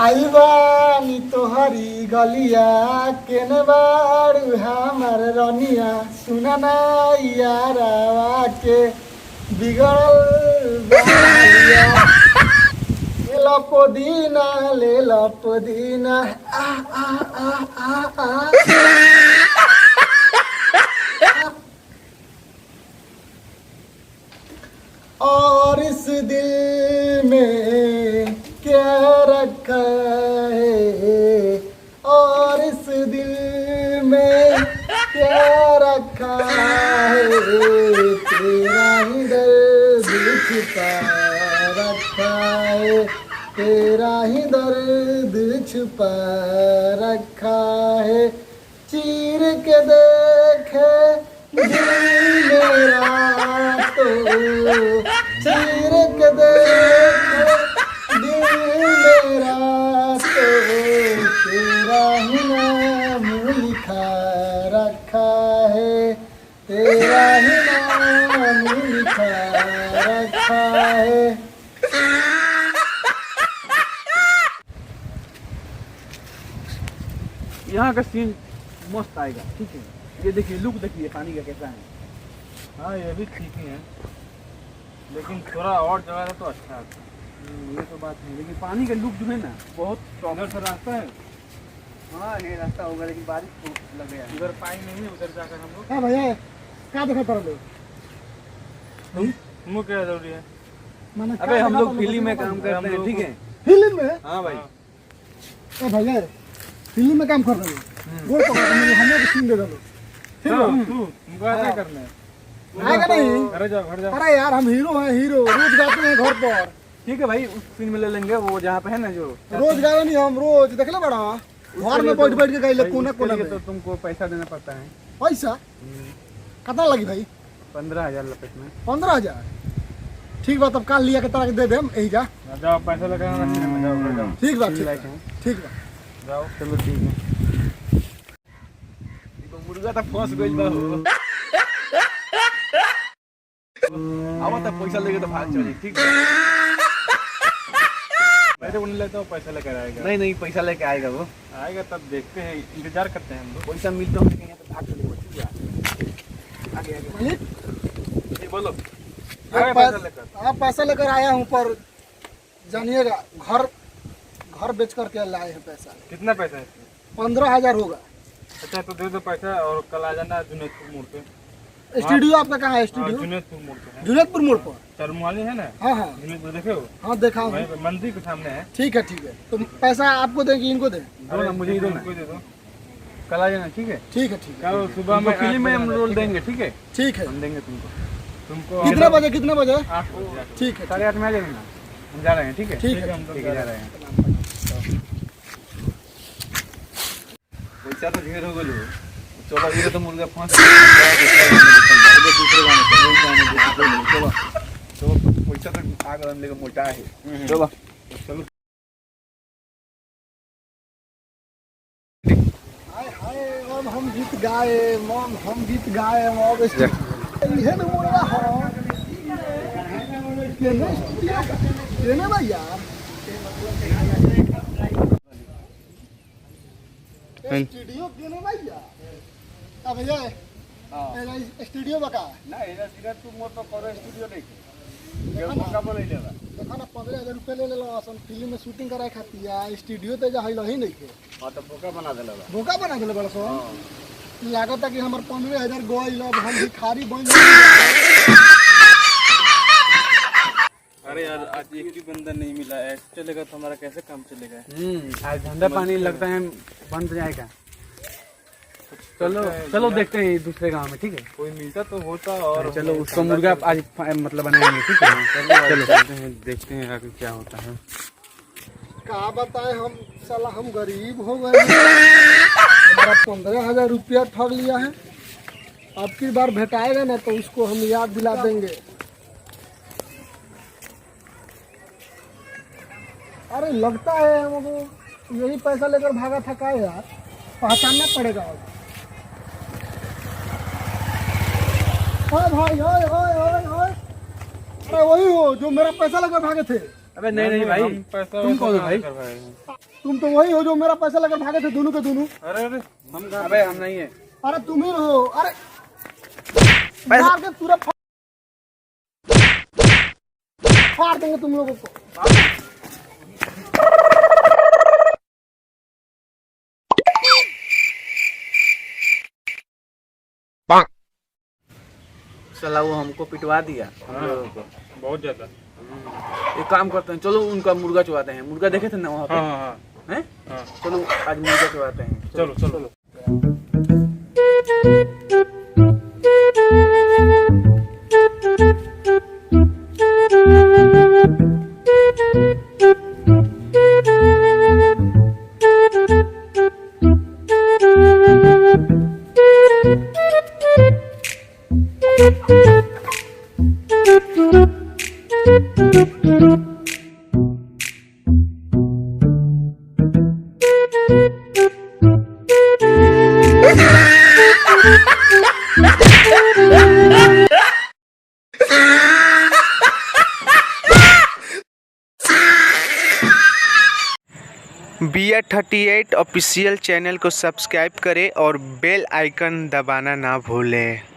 आई बानी तोहरी गलिया केने बारू हमार रनिया सुना ना यारावा के बिगड़ल बालिया ले लो पुदीना आ आ आ आ आ और इस दिल में क्या रखा है और इस दिल में क्या रखा है तेरा ही दर्द छुपा रखा है तेरा ही दर्द छुपा रखा है चीर के देखे दिल मेरा तो चीर के देखे दिल मेरा तो तेरा ही नाम लिखा रखा है तेरा ही नाम लिखा रखा है। यहाँ का सीन मस्त आएगा, ठीक है। ये देखिए लुक देखिए पानी का कैसा है। हाँ ये भी ठीक ही है, लेकिन थोड़ा और जगह था तो अच्छा था। ये तो बात है, लेकिन पानी का लुक जो है ना बहुत उधर से रास्ता है। हाँ ये रास्ता होगा, लेकिन बारिश बहुत लग गया। उधर पानी नहीं है, उधर जाकर हम लोग। हाँ भैया क्या देखा पड़ा लोग तुमको क्या जरूरी है? मैंने अबे हम लोग फिल्म में काम करते हैं, ठीक है। फिल्म में हाँ भाई। ए भैया फिल्म में काम कर रहे हो गोल पकड़ के मुझे हमें सीन दे दो तुमको ऐसा करना है। आएगा नहीं। घर जाओ घर जाओ। अरे यार हम हीरो हैं, हीरो रोज गाते हैं घर पर। ठीक है भाई, उस सीन में ले लेंगे वो जहाँ पे है ना जो रोज गावे नहीं हम रोज देख ले बड़ा घर में बैठ बैठ के गाइले कोने कोने में। तो तुमको पैसा देना पड़ता है। पैसा कितना लगी भाई? 15,000 रुपए में। 15,000 ठीक बात। अब काल लिया के तरह दे देम यही जा। जाओ पैसा लगा जाओ घर जाओ। ठीक बात है, ठीक बा जाओ। चलो ठीक है। मुर्गा तो फंस गइल बा हो। अब तो पैसा लेके तो भाग चली, ठीक है। पैसे उन्हें लेते हो, पैसा लेकर आएगा। नहीं पैसा लेके आएगा वो। आएगा तब देखते हैं, इंतजार करते हैं हम लोग। पैसा मिलता हो लेकिन यहाँ पे भाग चलेगा, ठीक है। आगे आगे मालिक जी बोलो। आप पैसा लेकर आया हूँ, पर जानिएगा घर बेच करके लाए हैं पैसा। कितना पैसा है इसमें? 15,000 होगा। अच्छा तो दे दो पैसा और कल आ जाना जुनेदपुर मोड़ पे। स्टूडियो आपका कहाँ है? स्टूडियो जुनेदपुर मोड़ पे है। जुनेदपुर मोड़ पर। चरमुआली है ना? हाँ हाँ जुनेदपुर देखे हो? हाँ देखा हूँ। वहीं पे मंदिर के सामने है। ठीक है तो पैसा आपको दें कि इनको दें? दो ना, मुझे ही दो ना। दे दो। कल आ जाना, ठीक है। ठीक है कल सुबह में फिल्म में हम रोल देंगे, ठीक है। ठीक है। हम देंगे तुमको कितने बजे 8 बजे। ठीक है 8:30 में आ जाना। हम जा रहे हैं, ठीक है। ठीक है हम लोग जा रहे हैं। पैसा तो ढेर हो गलो। चलो ये तो मुर्गा फंस दूसरे गाने चलो पैसा तो आग रन लेके मोटा है। चलो चलो। हाय अब हम गीत गाए हम गीत गाए अब इहे न मोड़ा हो केने भैया स्टूडियो केने भैया अब भैया हां स्टूडियो बका ना एरा सीधा तू मोर तो कर स्टूडियो नहीं के मौका बोले लेला। देखा ना 15,000 रुपए ले लेलो असन फिल्म में शूटिंग कराए खातिर या स्टूडियो ते जा हइलो ही नहीं के। हां तो बोका बना देला बा। बोका बना देले बड़ा सो। लागत है कि हमर 15,000 गोइल अब हम भिखारी बन। अरे यार आज एक भी बंदा नहीं मिला है, चलेगा तो हमारा कैसे काम चलेगा? आज धंधा पानी लगता है बंद जाएगा। चलो देखते हैं दूसरे गांव में, ठीक है। कोई मिलता तो होता। और चलो उसको मुर्गा आज मतलब बनाएंगे, ठीक है। चलो देखते हैं आगे क्या होता है। का बताए हम साला हम गरीब हो गए। हमारा 15,000 रुपया ठग लिया है। अब की बार भेटाएगा ना तो उसको हम याद दिला देंगे। अरे लगता है हमको यही पैसा लेकर भागा था का यार, पहचानना पड़ेगा। भाई ओए ओए ओए ओए, अरे वही हो जो मेरा पैसा लेकर भागे थे। अबे नहीं भाई, पैसा तुम कौन हो भाई? तुम तो वही हो जो मेरा पैसा लेकर भागे थे दोनों के दोनों। अरे अरे हम कहाँ अबे हम नहीं है। अरे तुम ही हो। अरे मार के पूरा फाड़ देंगे तुम लोगों को। साला वो हमको पिटवा दिया हम लोगों को। बहुत ज्यादा। एक काम करते हैं, चलो उनका मुर्गा चुवाते हैं। मुर्गा देखे थे ना वहाँ पे? हाँ हाँ हैं? हाँ। चलो आज मुर्गा चुवाते हैं। चलो चलो। BR38 ऑफिशियल चैनल को सब्सक्राइब करें और बेल आइकन दबाना ना भूलें।